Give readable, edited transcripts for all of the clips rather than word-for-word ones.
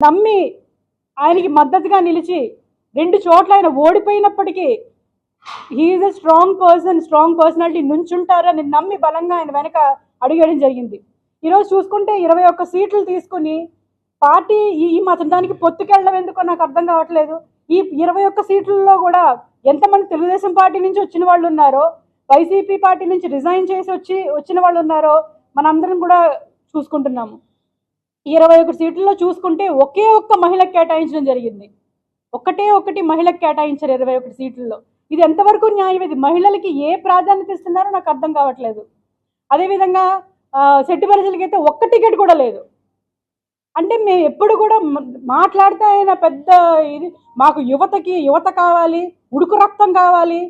నమ్మి ఆయనకి మద్దతుగా నిలిచి 2 చోట్ల ఆయన ఓడిపోయినప్పటికీ హీఈస్ ఎ స్ట్రాంగ్ పర్సనాలిటీ నుంచుంటారని నమ్మి బలంగా ఆయన వెనక అడుగేయడం జరిగింది. ఈరోజు చూసుకుంటే 21 సీట్లు తీసుకుని పార్టీ ఈ మతానికి పొత్తుకెళ్ళడం ఎందుకో నాకు అర్థం కావట్లేదు. ఈ 21 సీట్లలో కూడా ఎంతమంది తెలుగుదేశం పార్టీ నుంచి వచ్చిన వాళ్ళు ఉన్నారో, వైసీపీ పార్టీ నుంచి రిజైన్ చేసి వచ్చిన వాళ్ళు ఉన్నారో మనందరం కూడా చూసుకుంటున్నాము. 21 సీట్లలో చూసుకుంటే ఒకే ఒక్క మహిళకు కేటాయించడం జరిగింది. ఒకటి మహిళకు కేటాయించారు 21 సీట్లలో. ఇది ఎంతవరకు న్యాయం? ఇది మహిళలకి ఏ ప్రాధాన్యత ఇస్తున్నారో నాకు అర్థం కావట్లేదు. అదేవిధంగా శెట్టి ప్రజలకైతే ఒక్క టికెట్ కూడా లేదు. అంటే మేము ఎప్పుడు కూడా మాట్లాడితే ఆయన పెద్ద ఇది మాకు యువత కావాలి, ఉడుకు రక్తం కావాలి,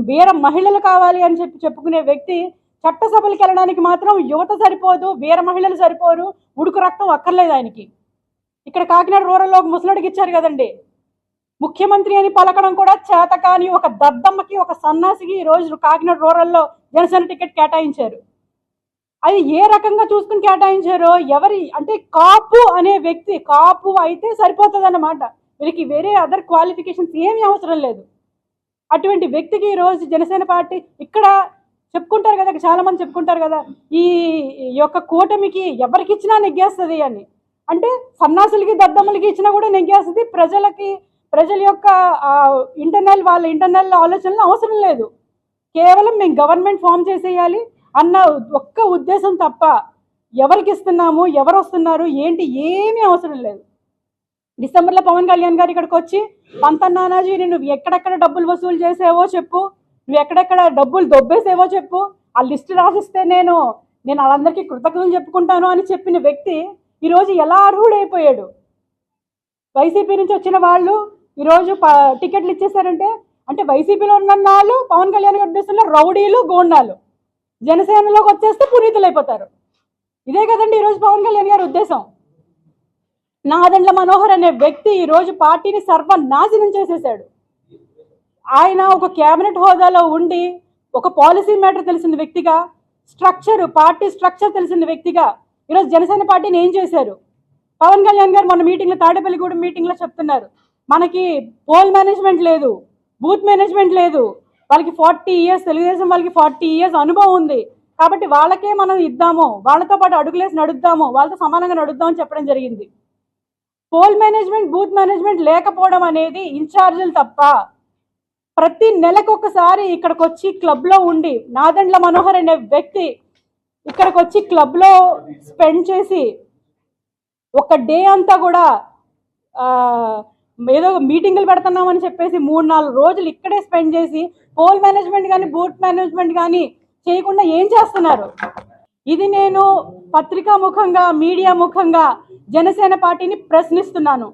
వీర మహిళలు కావాలి అని చెప్పుకునే వ్యక్తి చట్టసభలకు వెళ్ళడానికి మాత్రం యువత సరిపోదు, వీర మహిళలు సరిపోరు, ఉడుకు రక్తం అక్కర్లేదు ఆయనకి. ఇక్కడ కాకినాడ రూరల్లో ఒక ముసలుడికి ఇచ్చారు కదండి, ముఖ్యమంత్రి అని పలకడం కూడా చేత కాని ఒక దద్దమ్మకి, ఒక సన్నాసికి ఈరోజు కాకినాడ రూరల్లో జనసేన టికెట్ కేటాయించారు. అది ఏ రకంగా చూసుకుని కేటాయించారో అంటే కాపు అనే వ్యక్తి కాపు అయితే సరిపోతుంది అన్నమాట. వీరికి వేరే అదర్ క్వాలిఫికేషన్స్ ఏమీ అవసరం లేదు. అటువంటి వ్యక్తికి ఈరోజు జనసేన పార్టీ ఇక్కడ చెప్పుకుంటారు కదా, చాలా మంది చెప్పుకుంటారు కదా, ఈ యొక్క కూటమికి ఎవరికి ఇచ్చినా నెగ్గేస్తుంది అని. అంటే సన్నాసులకి దద్దమ్మలకి ఇచ్చినా కూడా నెగ్గేస్తుంది. ప్రజల యొక్క వాళ్ళ ఇంటర్నల్ ఆలోచనలు అవసరం లేదు. కేవలం మేము గవర్నమెంట్ ఫామ్ చేసేయాలి అన్న ఒక్క ఉద్దేశం తప్ప ఎవరికి ఇస్తున్నాము, ఎవరు వస్తున్నారు ఏంటి ఏమీ అవసరం లేదు. డిసెంబర్లో పవన్ కళ్యాణ్ గారు ఇక్కడికి వచ్చి పంతన్నానాజీ నువ్వు ఎక్కడెక్కడ డబ్బులు వసూలు చేసేవో చెప్పు, నువ్వు ఎక్కడెక్కడ డబ్బులు దొబ్బేసేవో చెప్పు, ఆ లిస్టు రాసిస్తే నేను వాళ్ళందరికీ కృతజ్ఞతలు చెప్పుకుంటాను అని చెప్పిన వ్యక్తి ఈరోజు ఎలా అర్హుడైపోయాడు? వైసీపీ నుంచి వచ్చిన వాళ్ళు ఈరోజు టికెట్లు ఇచ్చేసారంటే అంటే వైసీపీలో ఉన్న వాళ్ళు పవన్ కళ్యాణ్ గారి ఉద్దేశంలో రౌడీలు, గోండాలు, జనసేనలోకి వచ్చేస్తే పునీతులు అయిపోతారు. ఇదే కదండి ఈరోజు పవన్ కళ్యాణ్ గారి ఉద్దేశం. నాదెండ్ల మనోహర్ అనే వ్యక్తి ఈరోజు పార్టీని సర్వనాశనం చేసేసాడు. ఆయన ఒక కేబినెట్ హోదాలో ఉండి ఒక పాలసీ మ్యాటర్ తెలిసిన వ్యక్తిగా, పార్టీ స్ట్రక్చర్ తెలిసిన వ్యక్తిగా ఈరోజు జనసేన పార్టీని ఏం చేశారు? పవన్ కళ్యాణ్ గారు మొన్న మీటింగ్లో, తాడేపల్లిగూడెం మీటింగ్లో చెప్తున్నారు, మనకి పోల్ మేనేజ్మెంట్ లేదు, బూత్ మేనేజ్మెంట్ లేదు, వాళ్ళకి 40 years తెలుగుదేశం వాళ్ళకి 40 years అనుభవం ఉంది కాబట్టి వాళ్ళకే మనం ఇద్దాము, వాళ్ళతో పాటు అడుగులేసి నడుద్దాము, వాళ్ళతో సమానంగా నడుద్దామని చెప్పడం జరిగింది. పోల్ మేనేజ్మెంట్, బూత్ మేనేజ్మెంట్ లేకపోవడం అనేది ఇన్ఛార్జీలు తప్ప. ప్రతి నెలకు ఒకసారి ఇక్కడికి వచ్చి క్లబ్లో ఉండి నాదెండ్ల మనోహర్ అనే వ్యక్తి ఇక్కడికి వచ్చి క్లబ్లో స్పెండ్ చేసి ఒక డే అంతా కూడా ఏదో మీటింగులు పెడుతున్నామని చెప్పేసి 3-4 రోజులు ఇక్కడే స్పెండ్ చేసి పోల్ మేనేజ్మెంట్ కానీ బూత్ మేనేజ్మెంట్ కానీ చేయకుండా ఏం చేస్తున్నారు? ఇది నేను పత్రికా ముఖంగా, మీడియా ముఖంగా జనసేన పార్టీని ప్రశ్నిస్తున్నాను.